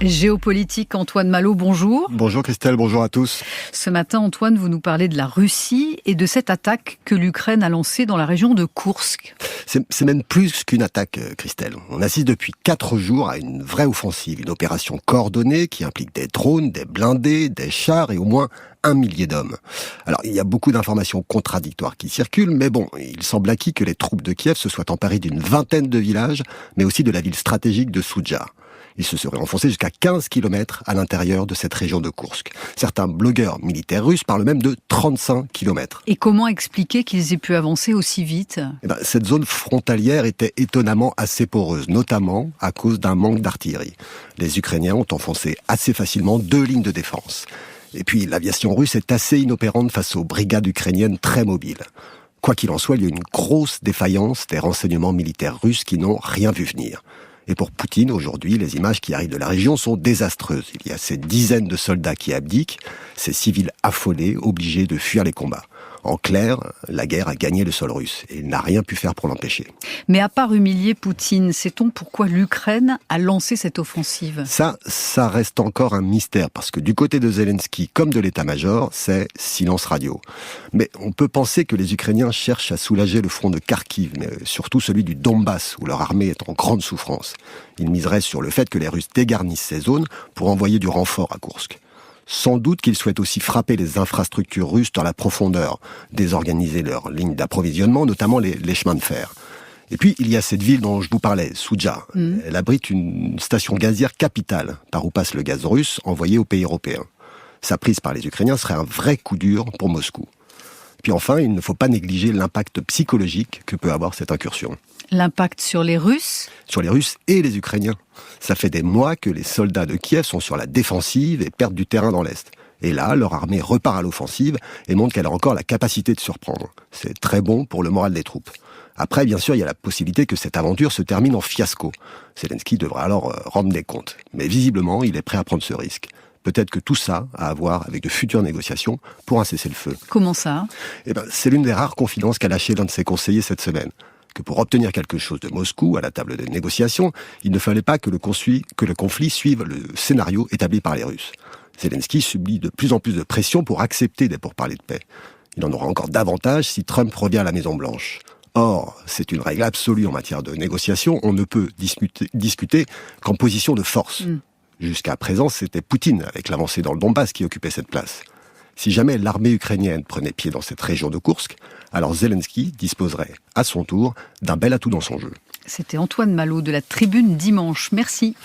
Géopolitique, Antoine Malo, bonjour. Bonjour Christelle, bonjour à tous. Ce matin, Antoine, vous nous parlez de la Russie et de cette attaque que l'Ukraine a lancée dans la région de Koursk. C'est même plus qu'une attaque, Christelle. On assiste depuis 4 jours à une vraie offensive, une opération coordonnée qui implique des drones, des blindés, des chars et au moins 1 millier d'hommes. Alors, il y a beaucoup d'informations contradictoires qui circulent, mais bon, il semble acquis que les troupes de Kiev se soient emparées d'une vingtaine de villages, mais aussi de la ville stratégique de Soudja. Ils se seraient enfoncés jusqu'à 15 km à l'intérieur de cette région de Koursk. Certains blogueurs militaires russes parlent même de 35 km. Et comment expliquer qu'ils aient pu avancer aussi vite ? Cette zone frontalière était étonnamment assez poreuse, notamment à cause d'un manque d'artillerie. Les Ukrainiens ont enfoncé assez facilement 2 lignes de défense. Et puis l'aviation russe est assez inopérante face aux brigades ukrainiennes très mobiles. Quoi qu'il en soit, il y a une grosse défaillance des renseignements militaires russes qui n'ont rien vu venir. Et pour Poutine, aujourd'hui, les images qui arrivent de la région sont désastreuses. Il y a ces dizaines de soldats qui abdiquent, ces civils affolés, obligés de fuir les combats. En clair, la guerre a gagné le sol russe et il n'a rien pu faire pour l'empêcher. Mais à part humilier Poutine, sait-on pourquoi l'Ukraine a lancé cette offensive ? Ça reste encore un mystère parce que du côté de Zelensky comme de l'état-major, c'est silence radio. Mais on peut penser que les Ukrainiens cherchent à soulager le front de Kharkiv, mais surtout celui du Donbass où leur armée est en grande souffrance. Ils miseraient sur le fait que les Russes dégarnissent ces zones pour envoyer du renfort à Koursk. Sans doute qu'ils souhaitent aussi frapper les infrastructures russes dans la profondeur, désorganiser leurs lignes d'approvisionnement, notamment les chemins de fer. Et puis, il y a cette ville dont je vous parlais, Soudja. Elle abrite une station gazière capitale, par où passe le gaz russe envoyé aux pays européens. Sa prise par les Ukrainiens serait un vrai coup dur pour Moscou. Puis enfin, il ne faut pas négliger l'impact psychologique que peut avoir cette incursion. L'impact sur les Russes ? Sur les Russes et les Ukrainiens. Ça fait des mois que les soldats de Kiev sont sur la défensive et perdent du terrain dans l'Est. Et là, leur armée repart à l'offensive et montre qu'elle a encore la capacité de surprendre. C'est très bon pour le moral des troupes. Après, bien sûr, il y a la possibilité que cette aventure se termine en fiasco. Zelensky devra alors rendre des comptes. Mais visiblement, il est prêt à prendre ce risque. Peut-être que tout ça a à voir avec de futures négociations pour un cessez-le-feu. Comment ça ? C'est l'une des rares confidences qu'a lâché l'un de ses conseillers cette semaine. Que pour obtenir quelque chose de Moscou à la table des négociations, il ne fallait pas que le conflit suive le scénario établi par les Russes. Zelensky subit de plus en plus de pression pour accepter des pourparlers de paix. Il en aura encore davantage si Trump revient à la Maison-Blanche. Or, c'est une règle absolue en matière de négociation, on ne peut discuter qu'en position de force. Jusqu'à présent, c'était Poutine, avec l'avancée dans le Donbass, qui occupait cette place. Si jamais l'armée ukrainienne prenait pied dans cette région de Koursk, alors Zelensky disposerait, à son tour, d'un bel atout dans son jeu. C'était Antoine Malo de la Tribune Dimanche. Merci.